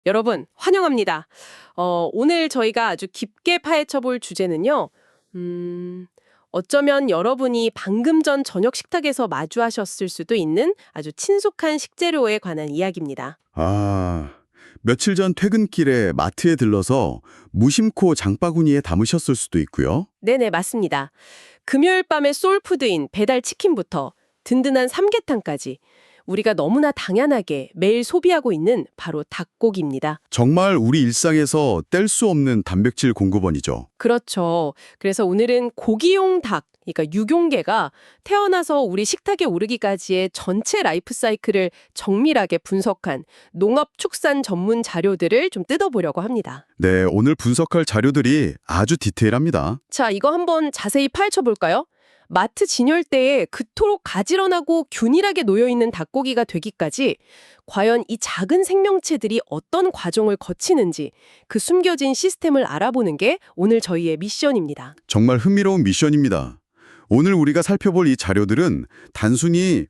여러분, 환영합니다. 오늘 저희가 아주 깊게 파헤쳐 볼 주제는요. 어쩌면 여러분이 방금 전 저녁 식탁에서 마주하셨을 수도 있는 아주 친숙한 식재료에 관한 이야기입니다. 아, 며칠 전 퇴근길에 마트에 들러서 무심코 장바구니에 담으셨을 수도 있고요. 네네, 맞습니다. 금요일 밤의 소울푸드인 배달 치킨부터 든든한 삼계탕까지 우리가 너무나 당연하게 매일 소비하고 있는 바로 닭고기입니다. 정말 우리 일상에서 뗄 수 없는 단백질 공급원이죠. 그렇죠. 그래서 오늘은 고기용 닭, 그러니까 육용계가 태어나서 우리 식탁에 오르기까지의 전체 라이프 사이클을 정밀하게 분석한 농업축산 전문 자료들을 좀 뜯어보려고 합니다. 네, 오늘 분석할 자료들이 아주 디테일합니다. 자, 이거 한번 자세히 파헤쳐 볼까요? 마트 진열대에 그토록 가지런하고 균일하게 놓여있는 닭고기가 되기까지 과연 이 작은 생명체들이 어떤 과정을 거치는지 그 숨겨진 시스템을 알아보는 게 오늘 저희의 미션입니다. 정말 흥미로운 미션입니다. 오늘 우리가 살펴볼 이 자료들은 단순히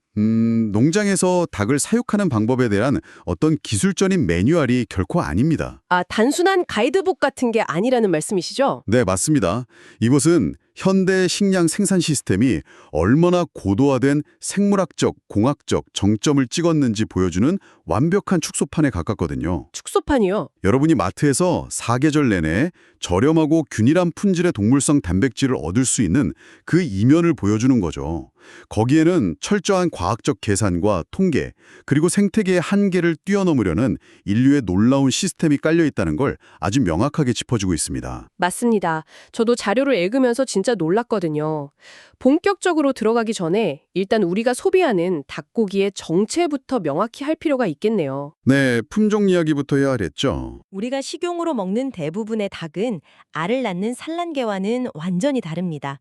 농장에서 닭을 사육하는 방법에 대한 어떤 기술적인 매뉴얼이 결코 아닙니다. 아, 단순한 가이드북 같은 게 아니라는 말씀이시죠? 네, 맞습니다. 이것은 현대 식량 생산 시스템이 얼마나 고도화된 생물학적, 공학적 정점을 찍었는지 보여주는 완벽한 축소판에 가깝거든요. 축소판이요? 여러분이 마트에서 사계절 내내 저렴하고 균일한 품질의 동물성 단백질을 얻을 수 있는 그 이면을 보여주는 거죠. 거기에는 철저한 과학적 계산과 통계, 그리고 생태계의 한계를 뛰어넘으려는 인류의 놀라운 시스템이 깔려 있다는 걸 아주 명확하게 짚어주고 있습니다. 맞습니다. 저도 자료를 읽으면서 진짜 놀랐거든요. 본격적으로 들어가기 전에 일단 우리가 소비하는 닭고기의 정체부터 명확히 할 필요가 있겠네요. 네, 품종 이야기부터 해야 하겠죠. 우리가 식용으로 먹는 대부분의 닭은 알을 낳는 산란계와는 완전히 다릅니다.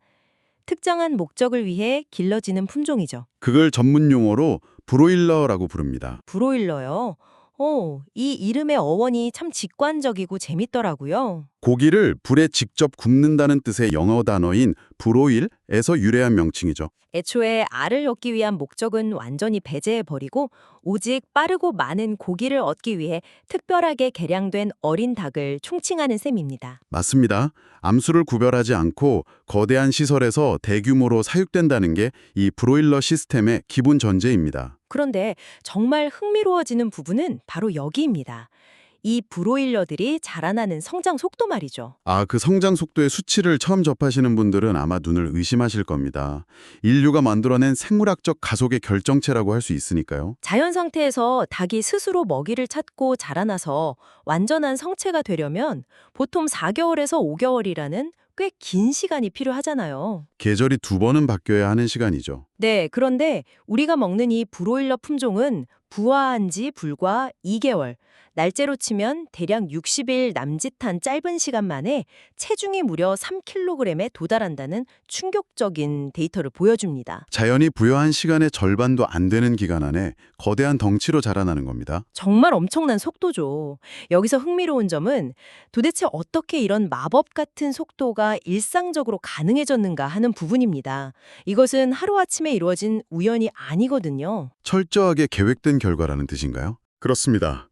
특정한 목적을 위해 길러지는 품종이죠. 그걸 전문 용어로 브로일러라고 부릅니다. 브로일러요. 이 이름의 어원이 참 직관적이고 재밌더라고요. 고기를 불에 직접 굽는다는 뜻의 영어 단어인 브로일에서 유래한 명칭이죠. 애초에 알을 얻기 위한 목적은 완전히 배제해버리고 오직 빠르고 많은 고기를 얻기 위해 특별하게 개량된 어린 닭을 총칭하는 셈입니다. 맞습니다. 암수를 구별하지 않고 거대한 시설에서 대규모로 사육된다는 게 이 브로일러 시스템의 기본 전제입니다. 그런데 정말 흥미로워지는 부분은 바로 여기입니다. 이 브로일러들이 자라나는 성장 속도 말이죠. 그 성장 속도의 수치를 처음 접하시는 분들은 아마 눈을 의심하실 겁니다. 인류가 만들어낸 생물학적 가속의 결정체라고 할 수 있으니까요. 자연 상태에서 닭이 스스로 먹이를 찾고 자라나서 완전한 성체가 되려면 보통 4개월에서 5개월이라는 꽤 긴 시간이 필요하잖아요. 계절이 2번은 바뀌어야 하는 시간이죠. 네, 그런데 우리가 먹는 이 브로일러 품종은 부화한 지 불과 2개월, 날짜로 치면 대략 60일 남짓한 짧은 시간 만에 체중이 무려 3kg에 도달한다는 충격적인 데이터를 보여줍니다. 자연이 부여한 시간의 절반도 안 되는 기간 안에 거대한 덩치로 자라나는 겁니다. 정말 엄청난 속도죠. 여기서 흥미로운 점은 도대체 어떻게 이런 마법 같은 속도가 일상적으로 가능해졌는가 하는 부분입니다. 이것은 하루아침에 이루어진 우연이 아니거든요. 철저하게 계획된 결과라는 뜻인가요? 그렇습니다.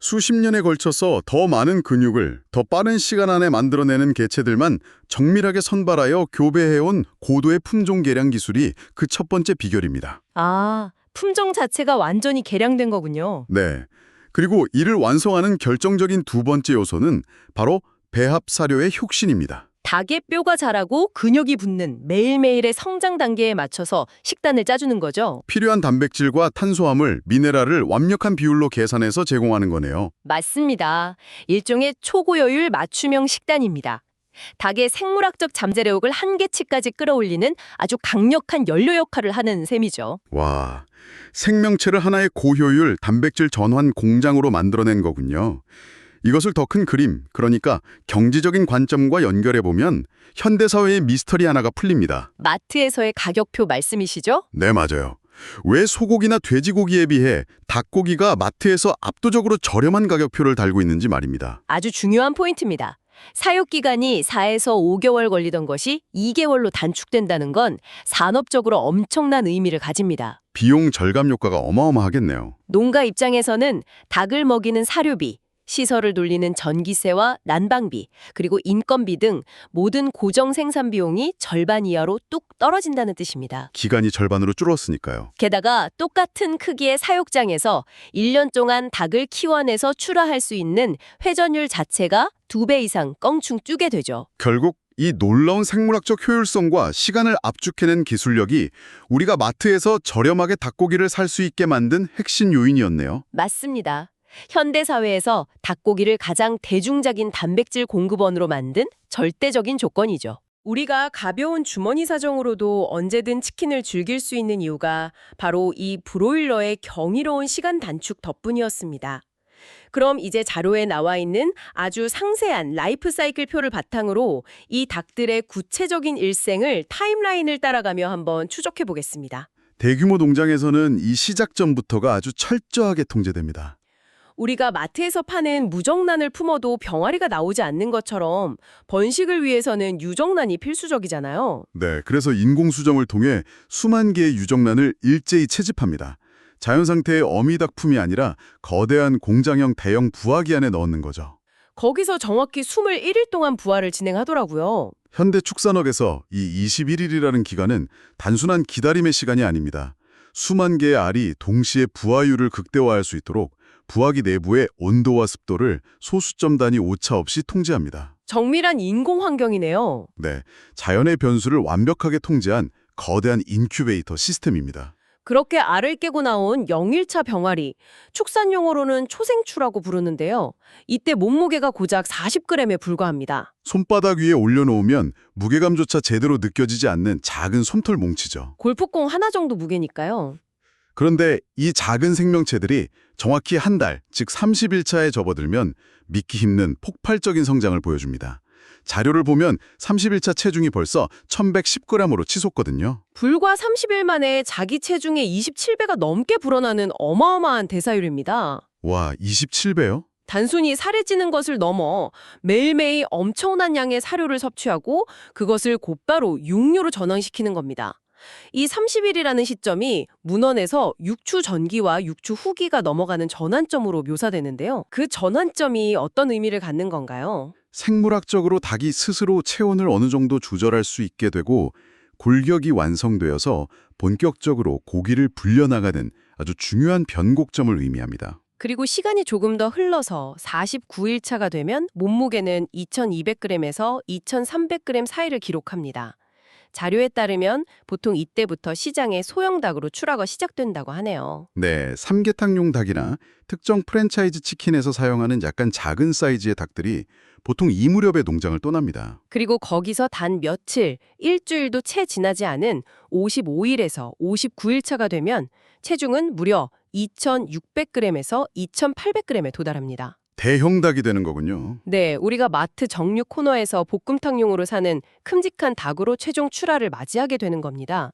수십 년에 걸쳐서 더 많은 근육을 더 빠른 시간 안에 만들어내는 개체들만 정밀하게 선발하여 교배해온 고도의 품종 개량 기술이 그 첫 번째 비결입니다. 품종 자체가 완전히 개량된 거군요. 네. 그리고 이를 완성하는 결정적인 두 번째 요소는 바로 배합 사료의 혁신입니다. 닭의 뼈가 자라고 근육이 붙는 매일매일의 성장 단계에 맞춰서 식단을 짜주는 거죠. 필요한 단백질과 탄수화물, 미네랄을 완벽한 비율로 계산해서 제공하는 거네요. 맞습니다. 일종의 초고효율 맞춤형 식단입니다. 닭의 생물학적 잠재력을 한계치까지 끌어올리는 아주 강력한 연료 역할을 하는 셈이죠. 와, 생명체를 하나의 고효율 단백질 전환 공장으로 만들어낸 거군요. 이것을 더 큰 그림, 그러니까 경제적인 관점과 연결해보면 현대사회의 미스터리 하나가 풀립니다. 마트에서의 가격표 말씀이시죠? 네, 맞아요. 왜 소고기나 돼지고기에 비해 닭고기가 마트에서 압도적으로 저렴한 가격표를 달고 있는지 말입니다. 아주 중요한 포인트입니다. 사육기간이 4에서 5개월 걸리던 것이 2개월로 단축된다는 건 산업적으로 엄청난 의미를 가집니다. 비용 절감 효과가 어마어마하겠네요. 농가 입장에서는 닭을 먹이는 사료비, 시설을 돌리는 전기세와 난방비, 그리고 인건비 등 모든 고정 생산 비용이 절반 이하로 뚝 떨어진다는 뜻입니다. 기간이 절반으로 줄었으니까요. 게다가 똑같은 크기의 사육장에서 1년 동안 닭을 키워내서 출하할 수 있는 회전율 자체가 2배 이상 껑충 뛰게 되죠. 결국 이 놀라운 생물학적 효율성과 시간을 압축해낸 기술력이 우리가 마트에서 저렴하게 닭고기를 살 수 있게 만든 핵심 요인이었네요. 맞습니다. 현대 사회에서 닭고기를 가장 대중적인 단백질 공급원으로 만든 절대적인 조건이죠. 우리가 가벼운 주머니 사정으로도 언제든 치킨을 즐길 수 있는 이유가 바로 이 브로일러의 경이로운 시간 단축 덕분이었습니다. 그럼 이제 자료에 나와 있는 아주 상세한 라이프 사이클 표를 바탕으로 이 닭들의 구체적인 일생을 타임라인을 따라가며 한번 추적해 보겠습니다. 대규모 농장에서는 이 시작점부터가 아주 철저하게 통제됩니다. 우리가 마트에서 파는 무정란을 품어도 병아리가 나오지 않는 것처럼 번식을 위해서는 유정란이 필수적이잖아요. 네, 그래서 인공수정을 통해 수만 개의 유정란을 일제히 채집합니다. 자연 상태의 어미닭품이 아니라 거대한 공장형 대형 부화기 안에 넣는 거죠. 거기서 정확히 21일 동안 부화를 진행하더라고요. 현대 축산업에서 이 21일이라는 기간은 단순한 기다림의 시간이 아닙니다. 수만 개의 알이 동시에 부화율을 극대화할 수 있도록 부화기 내부의 온도와 습도를 소수점 단위 오차 없이 통제합니다. 정밀한 인공 환경이네요. 네, 자연의 변수를 완벽하게 통제한 거대한 인큐베이터 시스템입니다. 그렇게 알을 깨고 나온 0일차 병아리, 축산 용어로는 초생추라고 부르는데요. 이때 몸무게가 고작 40g에 불과합니다. 손바닥 위에 올려놓으면 무게감조차 제대로 느껴지지 않는 작은 솜털 뭉치죠. 골프공 하나 정도 무게니까요. 그런데 이 작은 생명체들이 정확히 한 달, 즉 30일차에 접어들면 믿기 힘든 폭발적인 성장을 보여줍니다. 자료를 보면 30일차 체중이 벌써 1110g으로 치솟거든요. 불과 30일 만에 자기 체중의 27배가 넘게 불어나는 어마어마한 대사율입니다. 와, 27배요? 단순히 살이 찌는 것을 넘어 매일매일 엄청난 양의 사료를 섭취하고 그것을 곧바로 육류로 전환시키는 겁니다. 이 30일이라는 시점이 문헌에서 육추 전기와 육추 후기가 넘어가는 전환점으로 묘사되는데요. 그 전환점이 어떤 의미를 갖는 건가요? 생물학적으로 닭이 스스로 체온을 어느 정도 조절할 수 있게 되고 골격이 완성되어서 본격적으로 고기를 불려나가는 아주 중요한 변곡점을 의미합니다. 그리고 시간이 조금 더 흘러서 49일차가 되면 몸무게는 2200g에서 2300g 사이를 기록합니다. 자료에 따르면 보통 이때부터 시장에 소형 닭으로 출하가 시작된다고 하네요. 네, 삼계탕용 닭이나 특정 프랜차이즈 치킨에서 사용하는 약간 작은 사이즈의 닭들이 보통 이 무렵에 농장을 떠납니다. 그리고 거기서 단 며칠, 일주일도 채 지나지 않은 55일에서 59일차가 되면 체중은 무려 2600g에서 2800g에 도달합니다. 대형 닭이 되는 거군요. 네, 우리가 마트 정육 코너에서 볶음탕용으로 사는 큼직한 닭으로 최종 출하를 맞이하게 되는 겁니다.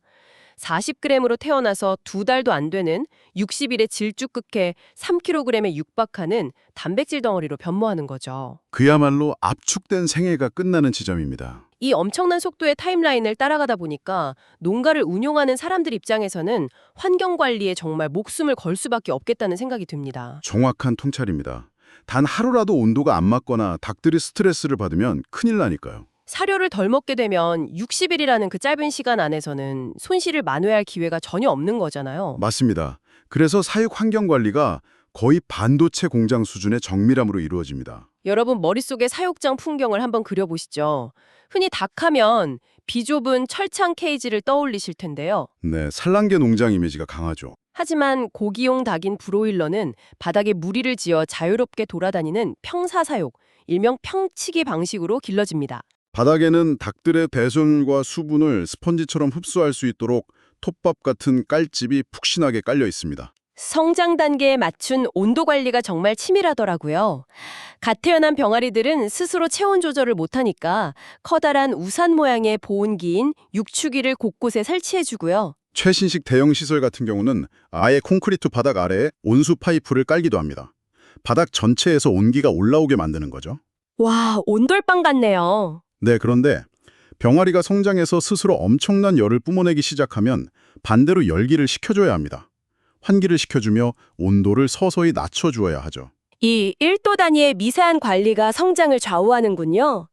40g으로 태어나서 2달도 안 되는 60일의 질주 끝에 3kg에 육박하는 단백질 덩어리로 변모하는 거죠. 그야말로 압축된 생애가 끝나는 지점입니다. 이 엄청난 속도의 타임라인을 따라가다 보니까 농가를 운용하는 사람들 입장에서는 환경 관리에 정말 목숨을 걸 수밖에 없겠다는 생각이 듭니다. 정확한 통찰입니다. 단 하루라도 온도가 안 맞거나 닭들이 스트레스를 받으면 큰일 나니까요. 사료를 덜 먹게 되면 60일이라는 그 짧은 시간 안에서는 손실을 만회할 기회가 전혀 없는 거잖아요. 맞습니다. 그래서 사육 환경 관리가 거의 반도체 공장 수준의 정밀함으로 이루어집니다. 여러분 머릿속에 사육장 풍경을 한번 그려보시죠. 흔히 닭하면 비좁은 철창 케이지를 떠올리실 텐데요. 네, 산란계 농장 이미지가 강하죠. 하지만 고기용 닭인 브로일러는 바닥에 무리를 지어 자유롭게 돌아다니는 평사사육, 일명 평치기 방식으로 길러집니다. 바닥에는 닭들의 배순과 수분을 스펀지처럼 흡수할 수 있도록 톱밥 같은 깔집이 푹신하게 깔려 있습니다. 성장 단계에 맞춘 온도 관리가 정말 치밀하더라고요. 갓 태어난 병아리들은 스스로 체온 조절을 못하니까 커다란 우산 모양의 보온기인 육축기를 곳곳에 설치해주고요. 최신식 대형 시설 같은 경우는 아예 콘크리트 바닥 아래에 온수 파이프를 깔기도 합니다. 바닥 전체에서 온기가 올라오게 만드는 거죠. 와, 온돌방 같네요. 네, 그런데 병아리가 성장해서 스스로 엄청난 열을 뿜어내기 시작하면 반대로 열기를 식혀줘야 합니다. 환기를 시켜주며 온도를 서서히 낮춰주어야 하죠. 이 1도 단위의 미세한 관리가 성장을 좌우하는군요.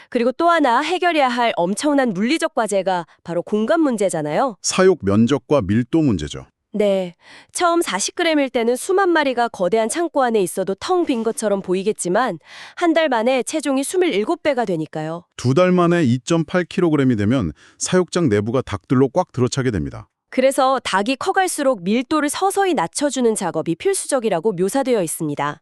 그리고 또 하나 해결해야 할 엄청난 물리적 과제가 바로 공간 문제잖아요. 사육 면적과 밀도 문제죠. 네, 처음 40g일 때는 수만 마리가 거대한 창고 안에 있어도 텅 빈 것처럼 보이겠지만 한 달 만에 체중이 27배가 되니까요. 2달 만에 2.8kg이 되면 사육장 내부가 닭들로 꽉 들어차게 됩니다. 그래서 닭이 커갈수록 밀도를 서서히 낮춰주는 작업이 필수적이라고 묘사되어 있습니다.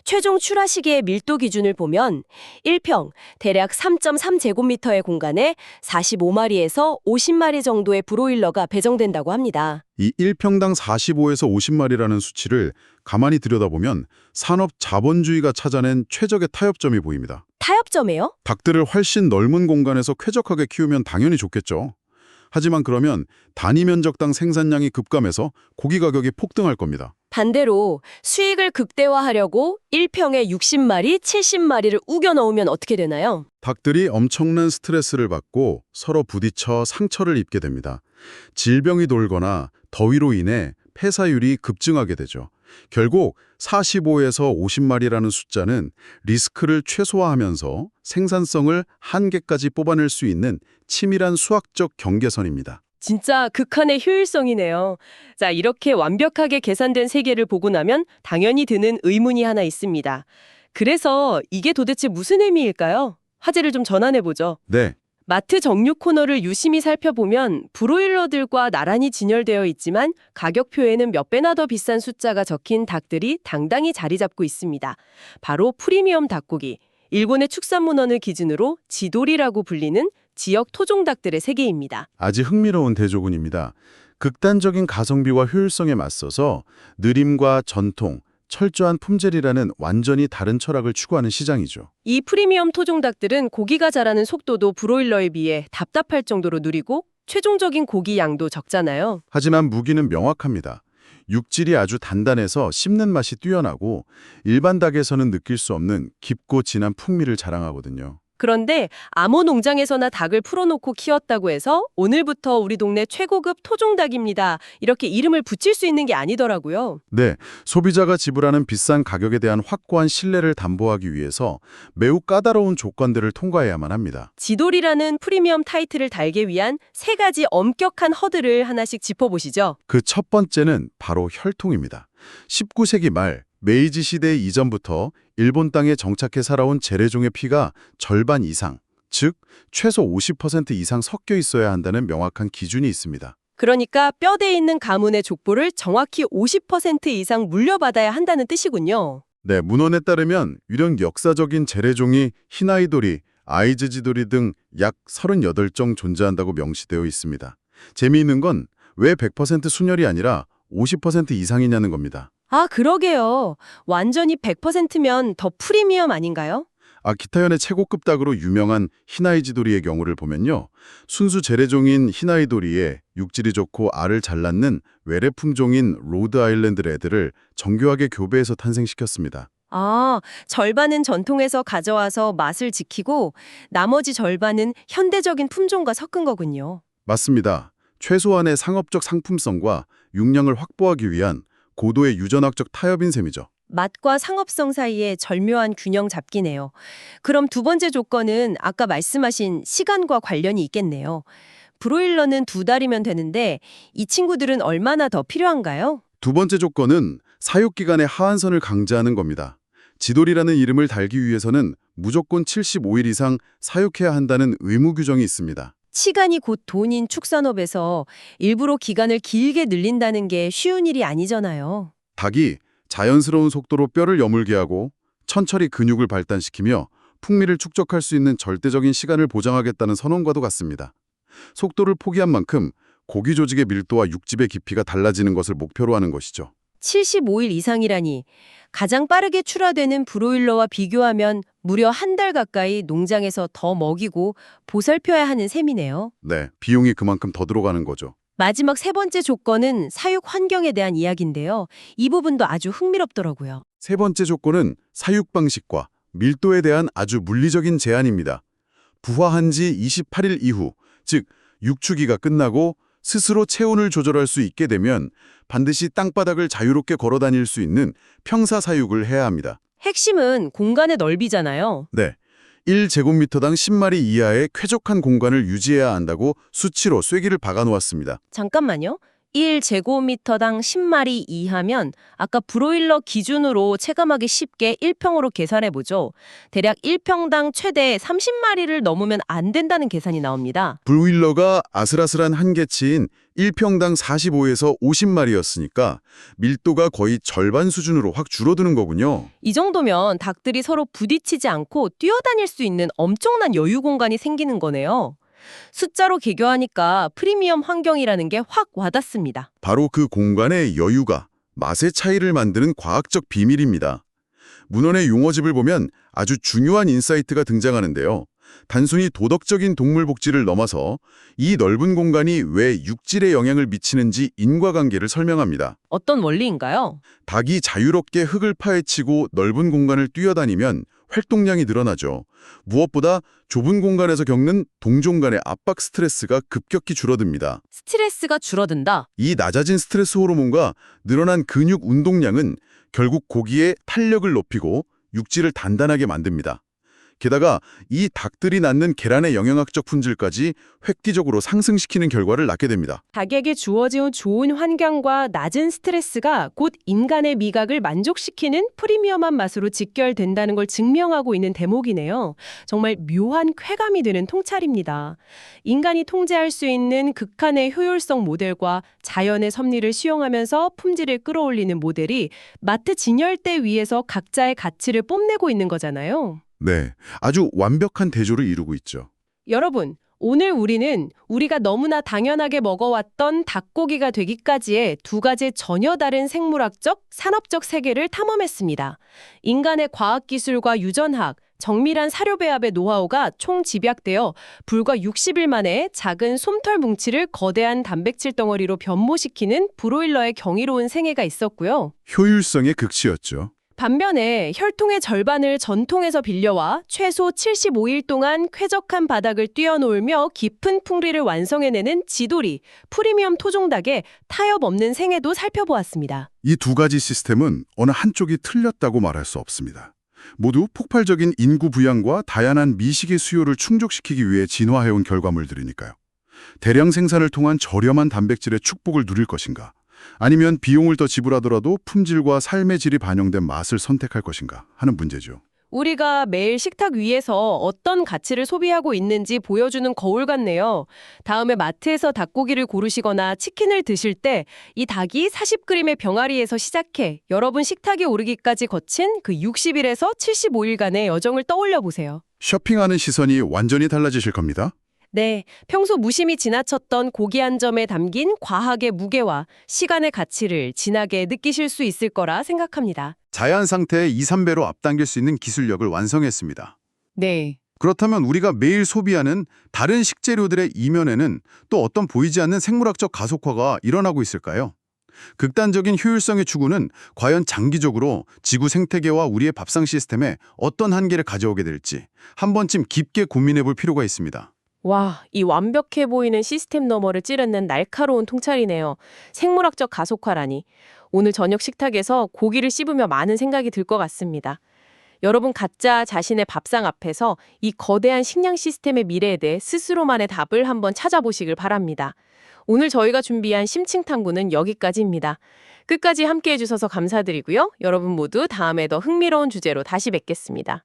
최종 출하 시기의 밀도 기준을 보면 1평, 대략 3.3제곱미터의 공간에 45마리에서 50마리 정도의 브로일러가 배정된다고 합니다. 이 1평당 45에서 50마리라는 수치를 가만히 들여다보면 산업 자본주의가 찾아낸 최적의 타협점이 보입니다. 타협점이요? 닭들을 훨씬 넓은 공간에서 쾌적하게 키우면 당연히 좋겠죠. 하지만 그러면 단위 면적당 생산량이 급감해서 고기 가격이 폭등할 겁니다. 반대로 수익을 극대화하려고 1평에 60마리, 70마리를 우겨 넣으면 어떻게 되나요? 닭들이 엄청난 스트레스를 받고 서로 부딪혀 상처를 입게 됩니다. 질병이 돌거나 더위로 인해 폐사율이 급증하게 되죠. 결국 45에서 50마리라는 숫자는 리스크를 최소화하면서 생산성을 한계까지 뽑아낼 수 있는 치밀한 수학적 경계선입니다. 진짜 극한의 효율성이네요. 자, 이렇게 완벽하게 계산된 세계를 보고 나면 당연히 드는 의문이 하나 있습니다. 그래서 이게 도대체 무슨 의미일까요? 화제를 좀 전환해보죠. 네, 마트 정육 코너를 유심히 살펴보면 브로일러들과 나란히 진열되어 있지만 가격표에는 몇 배나 더 비싼 숫자가 적힌 닭들이 당당히 자리 잡고 있습니다. 바로 프리미엄 닭고기, 일본의 축산문헌을 기준으로 지돌이라고 불리는 지역 토종닭들의 세계입니다. 아주 흥미로운 대조군입니다. 극단적인 가성비와 효율성에 맞서서 느림과 전통, 철저한 품질이라는 완전히 다른 철학을 추구하는 시장이죠. 이 프리미엄 토종닭들은 고기가 자라는 속도도 브로일러에 비해 답답할 정도로 느리고 최종적인 고기 양도 적잖아요. 하지만 무기는 명확합니다. 육질이 아주 단단해서 씹는 맛이 뛰어나고 일반 닭에서는 느낄 수 없는 깊고 진한 풍미를 자랑하거든요. 그런데 암호 농장에서나 닭을 풀어놓고 키웠다고 해서 오늘부터 우리 동네 최고급 토종닭입니다. 이렇게 이름을 붙일 수 있는 게 아니더라고요. 네, 소비자가 지불하는 비싼 가격에 대한 확고한 신뢰를 담보하기 위해서 매우 까다로운 조건들을 통과해야만 합니다. 지돌이라는 프리미엄 타이틀을 달기 위한 3가지 엄격한 허들을 하나씩 짚어보시죠. 그 첫 번째는 바로 혈통입니다. 19세기 말 메이지 시대 이전부터 일본 땅에 정착해 살아온 재래종의 피가 절반 이상, 즉 최소 50% 이상 섞여 있어야 한다는 명확한 기준이 있습니다. 그러니까 뼈대에 있는 가문의 족보를 정확히 50% 이상 물려받아야 한다는 뜻이군요. 네, 문헌에 따르면 유령 역사적인 재래종이 히나이도리, 아이즈지도리 등 약 38종 존재한다고 명시되어 있습니다. 재미있는 건 왜 100% 순혈이 아니라 50% 이상이냐는 겁니다. 아, 그러게요. 완전히 100%면 더 프리미엄 아닌가요? 아키타현의 최고급 닭으로 유명한 히나이지도리의 경우를 보면요. 순수 재래종인 히나이도리에 육질이 좋고 알을 잘 낳는 외래 품종인 로드 아일랜드 레드를 정교하게 교배해서 탄생시켰습니다. 아, 절반은 전통에서 가져와서 맛을 지키고 나머지 절반은 현대적인 품종과 섞은 거군요. 맞습니다. 최소한의 상업적 상품성과 용량을 확보하기 위한 고도의 유전학적 타협인 셈이죠. 맛과 상업성 사이에 절묘한 균형 잡기네요. 그럼 두 번째 조건은 아까 말씀하신 시간과 관련이 있겠네요. 브로일러는 2달이면 되는데 이 친구들은 얼마나 더 필요한가요? 두 번째 조건은 사육기간의 하한선을 강제하는 겁니다. 지돌이라는 이름을 달기 위해서는 무조건 75일 이상 사육해야 한다는 의무 규정이 있습니다. 시간이 곧 돈인 축산업에서 일부러 기간을 길게 늘린다는 게 쉬운 일이 아니잖아요. 닭이 자연스러운 속도로 뼈를 여물게 하고 천천히 근육을 발달시키며 풍미를 축적할 수 있는 절대적인 시간을 보장하겠다는 선언과도 같습니다. 속도를 포기한 만큼 고기 조직의 밀도와 육즙의 깊이가 달라지는 것을 목표로 하는 것이죠. 75일 이상이라니 가장 빠르게 출하되는 브로일러와 비교하면 무려 한 달 가까이 농장에서 더 먹이고 보살펴야 하는 셈이네요. 네, 비용이 그만큼 더 들어가는 거죠. 마지막 3번째 조건은 사육 환경에 대한 이야기인데요. 이 부분도 아주 흥미롭더라고요. 세 번째 조건은 사육 방식과 밀도에 대한 아주 물리적인 제한입니다. 부화한 지 28일 이후, 즉 육축기가 끝나고 스스로 체온을 조절할 수 있게 되면 반드시 땅바닥을 자유롭게 걸어 다닐 수 있는 평사 사육을 해야 합니다. 핵심은 공간의 넓이잖아요. 네. 1제곱미터당 10마리 이하의 쾌적한 공간을 유지해야 한다고 수치로 쐐기를 박아 놓았습니다. 잠깐만요. 1제곱미터당 10마리 이하면 아까 브로일러 기준으로 체감하기 쉽게 1평으로 계산해보죠. 대략 1평당 최대 30마리를 넘으면 안 된다는 계산이 나옵니다. 브로일러가 아슬아슬한 한계치인 1평당 45에서 50마리였으니까 밀도가 거의 절반 수준으로 확 줄어드는 거군요. 이 정도면 닭들이 서로 부딪히지 않고 뛰어다닐 수 있는 엄청난 여유 공간이 생기는 거네요. 숫자로 개교하니까 프리미엄 환경이라는 게 확 와닿습니다. 바로 그 공간의 여유가 맛의 차이를 만드는 과학적 비밀입니다. 문헌의 용어집을 보면 아주 중요한 인사이트가 등장하는데요. 단순히 도덕적인 동물 복지를 넘어서 이 넓은 공간이 왜 육질에 영향을 미치는지 인과관계를 설명합니다. 어떤 원리인가요? 닭이 자유롭게 흙을 파헤치고 넓은 공간을 뛰어다니면 활동량이 늘어나죠. 무엇보다 좁은 공간에서 겪는 동종 간의 압박 스트레스가 급격히 줄어듭니다. 스트레스가 줄어든다. 이 낮아진 스트레스 호르몬과 늘어난 근육 운동량은 결국 고기의 탄력을 높이고 육질을 단단하게 만듭니다. 게다가 이 닭들이 낳는 계란의 영양학적 품질까지 획기적으로 상승시키는 결과를 낳게 됩니다. 닭에게 주어진 좋은 환경과 낮은 스트레스가 곧 인간의 미각을 만족시키는 프리미엄한 맛으로 직결된다는 걸 증명하고 있는 대목이네요. 정말 묘한 쾌감이 드는 통찰입니다. 인간이 통제할 수 있는 극한의 효율성 모델과 자연의 섭리를 수용하면서 품질을 끌어올리는 모델이 마트 진열대 위에서 각자의 가치를 뽐내고 있는 거잖아요. 네, 아주 완벽한 대조를 이루고 있죠. 여러분, 오늘 우리는 우리가 너무나 당연하게 먹어왔던 닭고기가 되기까지의 두 가지 전혀 다른 생물학적, 산업적 세계를 탐험했습니다. 인간의 과학기술과 유전학, 정밀한 사료 배합의 노하우가 총집약되어 불과 60일 만에 작은 솜털 뭉치를 거대한 단백질 덩어리로 변모시키는 브로일러의 경이로운 생애가 있었고요. 효율성의 극치였죠. 반면에 혈통의 절반을 전통에서 빌려와 최소 75일 동안 쾌적한 바닥을 뛰어놀며 깊은 풍리를 완성해내는 지돌이, 프리미엄 토종닭의 타협 없는 생애도 살펴보았습니다. 이 두 가지 시스템은 어느 한쪽이 틀렸다고 말할 수 없습니다. 모두 폭발적인 인구 부양과 다양한 미식의 수요를 충족시키기 위해 진화해온 결과물들이니까요. 대량 생산을 통한 저렴한 단백질의 축복을 누릴 것인가? 아니면 비용을 더 지불하더라도 품질과 삶의 질이 반영된 맛을 선택할 것인가 하는 문제죠. 우리가 매일 식탁 위에서 어떤 가치를 소비하고 있는지 보여주는 거울 같네요. 다음에 마트에서 닭고기를 고르시거나 치킨을 드실 때 이 닭이 40g의 병아리에서 시작해 여러분 식탁에 오르기까지 거친 그 60일에서 75일간의 여정을 떠올려 보세요. 쇼핑하는 시선이 완전히 달라지실 겁니다. 네, 평소 무심히 지나쳤던 고기 한 점에 담긴 과학의 무게와 시간의 가치를 진하게 느끼실 수 있을 거라 생각합니다. 자연 상태의 2, 3배로 앞당길 수 있는 기술력을 완성했습니다. 네. 그렇다면 우리가 매일 소비하는 다른 식재료들의 이면에는 또 어떤 보이지 않는 생물학적 가속화가 일어나고 있을까요? 극단적인 효율성의 추구는 과연 장기적으로 지구 생태계와 우리의 밥상 시스템에 어떤 한계를 가져오게 될지 한 번쯤 깊게 고민해 볼 필요가 있습니다. 와, 이 완벽해 보이는 시스템 너머를 찌르는 날카로운 통찰이네요. 생물학적 가속화라니. 오늘 저녁 식탁에서 고기를 씹으며 많은 생각이 들 것 같습니다. 여러분 각자 자신의 밥상 앞에서 이 거대한 식량 시스템의 미래에 대해 스스로만의 답을 한번 찾아보시길 바랍니다. 오늘 저희가 준비한 심층탐구는 여기까지입니다. 끝까지 함께해 주셔서 감사드리고요. 여러분 모두 다음에 더 흥미로운 주제로 다시 뵙겠습니다.